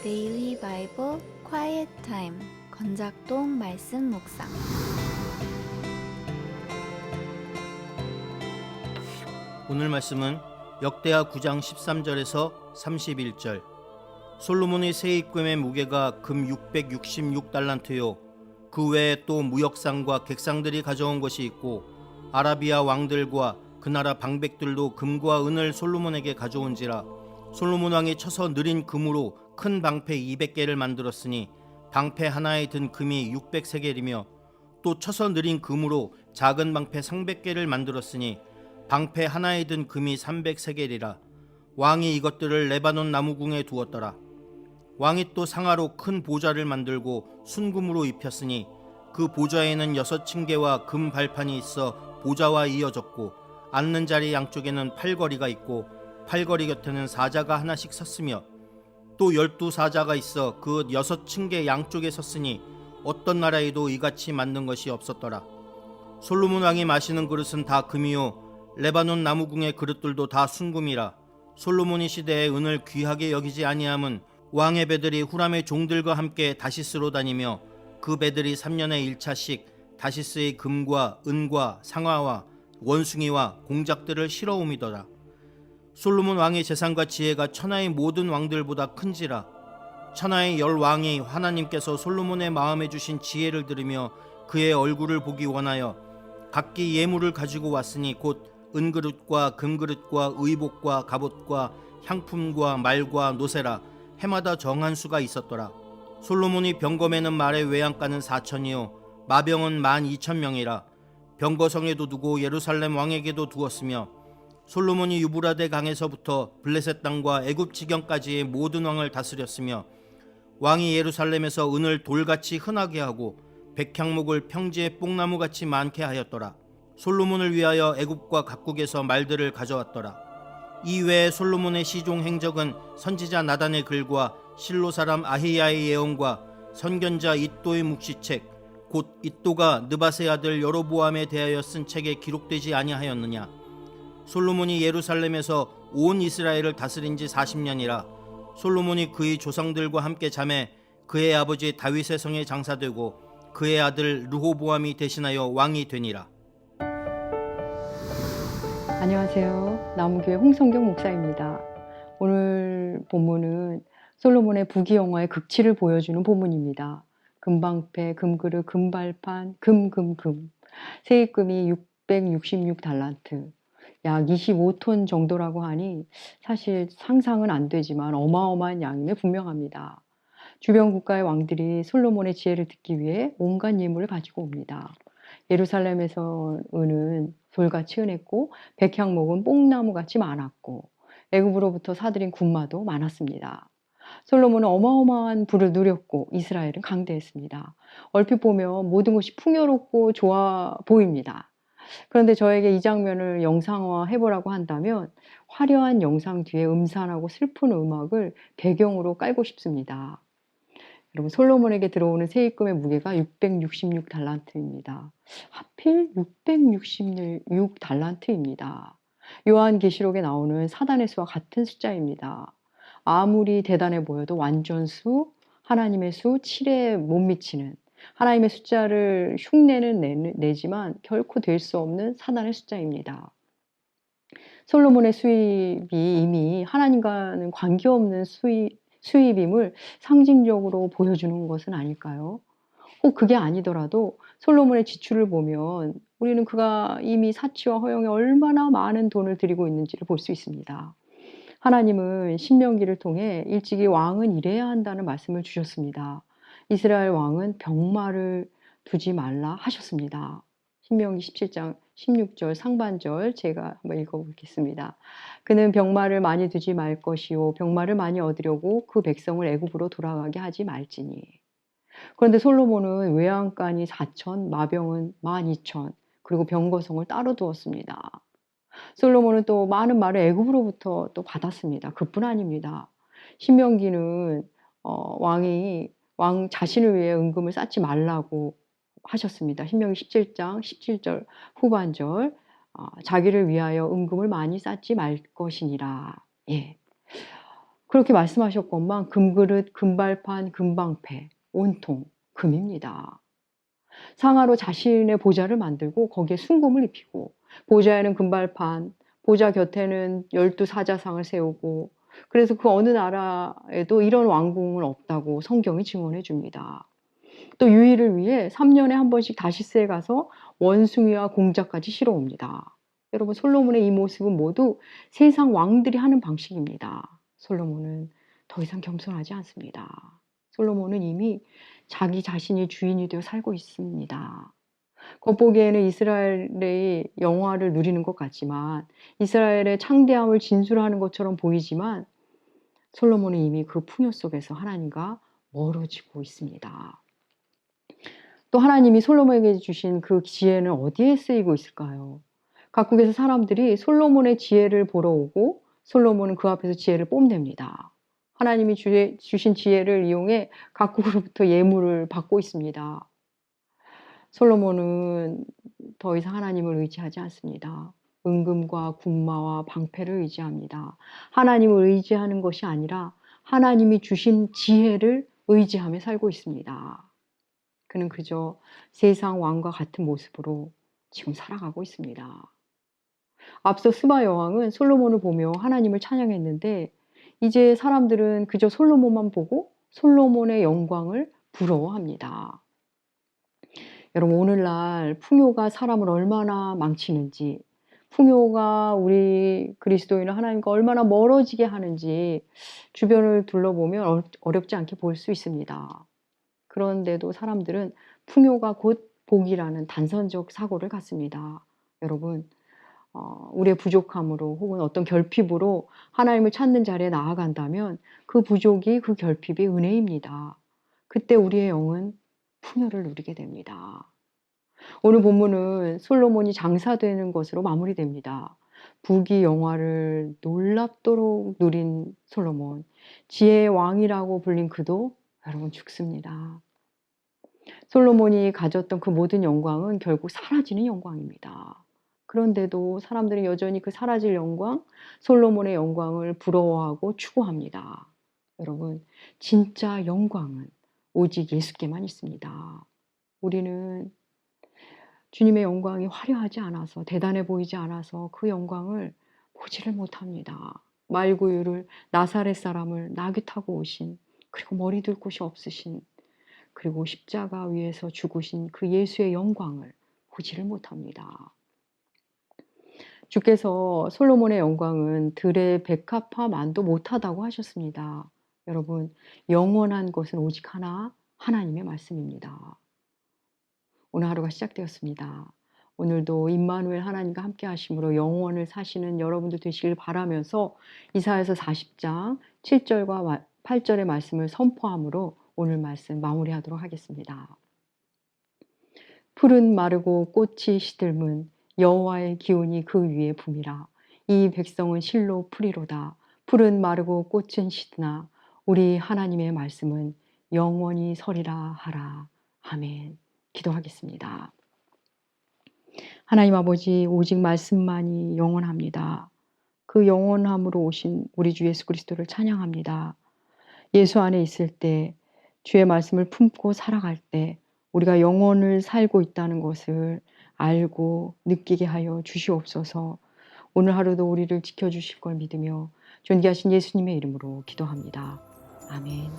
데일리 바이블 quiet 타임 건작동 말씀 묵상. 오늘 말씀은 역대하 9장 13절에서 31절. 솔로몬의 세입금의 무게가 금 666달란트요 그 외에 또 무역상과 객상들이 가져온 것이 있고 아라비아 왕들과 그 나라 방백들도 금과 은을 솔로몬에게 가져온지라. 솔로몬 왕이 쳐서 느린 금으로 큰 방패 200개를 만들었으니 방패 하나에 든 금이 600세겔이며 또 쳐서 느린 금으로 작은 방패 300개를 만들었으니 방패 하나에 든 금이 300세겔이라. 왕이 이것들을 레바논 나무궁에 두었더라. 왕이 또 상아로 큰 보좌를 만들고 순금으로 입혔으니 그 보좌에는 6층계와 금 발판이 있어 보좌와 이어졌고 앉는 자리 양쪽에는 팔걸이가 있고 팔걸이 곁에는 사자가 하나씩 섰으며 또 12사자가 있어 그 6층계 양쪽에 섰으니 어떤 나라에도 이같이 만든 것이 없었더라. 솔로몬 왕이 마시는 그릇은 다 금이요 레바논 나무궁의 그릇들도 다 순금이라. 솔로몬이 시대에 은을 귀하게 여기지 아니함은 왕의 배들이 후람의 종들과 함께 다시스로 다니며 그 배들이 3년에 1차씩 다시스의 금과 은과 상아와 원숭이와 공작들을 실어오미더라. 솔로몬 왕의 재산과 지혜가 천하의 모든 왕들보다 큰지라. 천하의 10왕이 하나님께서 솔로몬의 마음에 주신 지혜를 들으며 그의 얼굴을 보기 원하여 각기 예물을 가지고 왔으니 곧 은그릇과 금그릇과 의복과 갑옷과 향품과 말과 노새라. 해마다 정한 수가 있었더라. 솔로몬이 병검에는 말의 외양간은 4천이요 마병은 12,000명이라. 병거성에도 두고 예루살렘 왕에게도 두었으며 솔로몬이 유브라데 강에서부터 블레셋 땅과 애굽 지경까지의 모든 왕을 다스렸으며 왕이 예루살렘에서 은을 돌같이 흔하게 하고 백향목을 평지에 뽕나무같이 많게 하였더라. 솔로몬을 위하여 애굽과 각국에서 말들을 가져왔더라. 이외에 솔로몬의 시종 행적은 선지자 나단의 글과 실로 사람 아히야의 예언과 선견자 이또의 묵시책 곧 이또가 느밧의 아들 여로보암에 대하여 쓴 책에 기록되지 아니하였느냐. 솔로몬이 예루살렘에서 온 이스라엘을 다스린 지 40년이라. 솔로몬이 그의 조상들과 함께 잠에 그의 아버지 다윗의 성에 장사되고 그의 아들 르호보암이 대신하여 왕이 되니라. 안녕하세요. 남교회 홍성경 목사입니다. 오늘 본문은 솔로몬의 부귀영화의 극치를 보여주는 본문입니다. 금방패, 금그릇, 금발판, 금. 세입금이 666달란트, 약 25톤 정도라고 하니 사실 상상은 안 되지만 어마어마한 양임에 분명합니다. 주변 국가의 왕들이 솔로몬의 지혜를 듣기 위해 온갖 예물을 가지고 옵니다. 예루살렘에서 은은 돌같이 은했고 백향목은 뽕나무같이 많았고 애굽으로부터 사들인 군마도 많았습니다. 솔로몬은 어마어마한 부를 누렸고 이스라엘은 강대했습니다. 얼핏 보면 모든 것이 풍요롭고 좋아 보입니다. 그런데 저에게 이 장면을 영상화해보라고 한다면 화려한 영상 뒤에 음산하고 슬픈 음악을 배경으로 깔고 싶습니다. 여러분, 솔로몬에게 들어오는 세입금의 무게가 666달란트입니다. 하필 666달란트입니다. 요한계시록에 나오는 사단의 수와 같은 숫자입니다. 아무리 대단해 보여도 완전수, 하나님의 수 7에 못 미치는, 하나님의 숫자를 흉내는 내지만 결코 될 수 없는 사단의 숫자입니다. 솔로몬의 수입이 이미 하나님과는 관계없는 수입임을 상징적으로 보여주는 것은 아닐까요? 혹 그게 아니더라도 솔로몬의 지출을 보면 우리는 그가 이미 사치와 허영에 얼마나 많은 돈을 들이고 있는지를 볼 수 있습니다. 하나님은 신명기를 통해 일찍이 왕은 이래야 한다는 말씀을 주셨습니다. 이스라엘 왕은 병마를 두지 말라 하셨습니다. 신명기 17장 16절 상반절 제가 한번 읽어보겠습니다. 그는 병마를 많이 두지 말 것이요 병마를 많이 얻으려고 그 백성을 애굽으로 돌아가게 하지 말지니. 그런데 솔로몬은 외양간이 4천, 마병은 12,000, 그리고 병거성을 따로 두었습니다. 솔로몬은 또 많은 말을 애굽으로부터 또 받았습니다. 그뿐 아닙니다. 신명기는 왕이 왕 자신을 위해 은금을 쌓지 말라고 하셨습니다. 신명기 17장 17절 후반절 자기를 위하여 은금을 많이 쌓지 말 것이니라. 예. 그렇게 말씀하셨건만 금그릇, 금발판, 금방패 온통 금입니다. 상아로 자신의 보좌를 만들고 거기에 순금을 입히고 보좌에는 금발판, 보좌 곁에는 12사자상을 세우고 그래서 그 어느 나라에도 이런 왕궁은 없다고 성경이 증언해 줍니다. 또 유의를 위해 3년에 한 번씩 다시스에 가서 원숭이와 공작까지 실어옵니다. 여러분 솔로몬의 이 모습은 모두 세상 왕들이 하는 방식입니다. 솔로몬은 더 이상 겸손하지 않습니다. 솔로몬은 이미 자기 자신이 주인이 되어 살고 있습니다. 겉보기에는 이스라엘의 영화를 누리는 것 같지만 이스라엘의 창대함을 진술하는 것처럼 보이지만 솔로몬은 이미 그 풍요 속에서 하나님과 멀어지고 있습니다. 또 하나님이 솔로몬에게 주신 그 지혜는 어디에 쓰이고 있을까요? 각국에서 사람들이 솔로몬의 지혜를 보러 오고 솔로몬은 그 앞에서 지혜를 뽐냅니다. 하나님이 주신 지혜를 이용해 각국으로부터 예물을 받고 있습니다. 솔로몬은 더 이상 하나님을 의지하지 않습니다. 은금과 군마와 방패를 의지합니다. 하나님을 의지하는 것이 아니라 하나님이 주신 지혜를 의지하며 살고 있습니다. 그는 그저 세상 왕과 같은 모습으로 지금 살아가고 있습니다. 앞서 스바 여왕은 솔로몬을 보며 하나님을 찬양했는데 이제 사람들은 그저 솔로몬만 보고 솔로몬의 영광을 부러워합니다. 여러분 오늘날 풍요가 사람을 얼마나 망치는지 풍요가 우리 그리스도인을 하나님과 얼마나 멀어지게 하는지 주변을 둘러보면 어렵지 않게 볼 수 있습니다. 그런데도 사람들은 풍요가 곧 복이라는 단선적 사고를 갖습니다. 여러분 우리의 부족함으로 혹은 어떤 결핍으로 하나님을 찾는 자리에 나아간다면 그 부족이 그 결핍이 은혜입니다. 그때 우리의 영은 풍요를 누리게 됩니다. 오늘 본문은 솔로몬이 장사되는 것으로 마무리됩니다. 부귀 영화를 놀랍도록 누린 솔로몬, 지혜의 왕이라고 불린 그도 여러분 죽습니다. 솔로몬이 가졌던 그 모든 영광은 결국 사라지는 영광입니다. 그런데도 사람들은 여전히 그 사라질 영광, 솔로몬의 영광을 부러워하고 추구합니다. 여러분, 진짜 영광은 오직 예수께만 있습니다. 우리는 주님의 영광이 화려하지 않아서, 대단해 보이지 않아서 그 영광을 보지를 못합니다. 말구유를 나사렛 사람을 나귀 타고 오신, 그리고 머리 둘 곳이 없으신, 그리고 십자가 위에서 죽으신 그 예수의 영광을 보지를 못합니다. 주께서 솔로몬의 영광은 들의 백합화만도 못하다고 하셨습니다. 여러분, 영원한 것은 오직 하나, 하나님의 말씀입니다. 오늘 하루가 시작되었습니다. 오늘도 임마누엘 하나님과 함께 하심으로 영원을 사시는 여러분들 되시길 바라면서 이사야서 40장 7절과 8절의 말씀을 선포함으로 오늘 말씀 마무리하도록 하겠습니다. 풀은 마르고 꽃이 시들문 여호와의 기운이 그 위에 붐이라. 이 백성은 실로 풀이로다. 풀은 마르고 꽃은 시드나 우리 하나님의 말씀은 영원히 서리라 하라. 아멘. 기도하겠습니다. 하나님 아버지, 오직 말씀만이 영원합니다. 그 영원함으로 오신 우리 주 예수 그리스도를 찬양합니다. 예수 안에 있을 때, 주의 말씀을 품고 살아갈 때 우리가 영원을 살고 있다는 것을 알고 느끼게 하여 주시옵소서. 오늘 하루도 우리를 지켜주실 걸 믿으며 존귀하신 예수님의 이름으로 기도합니다. 아멘.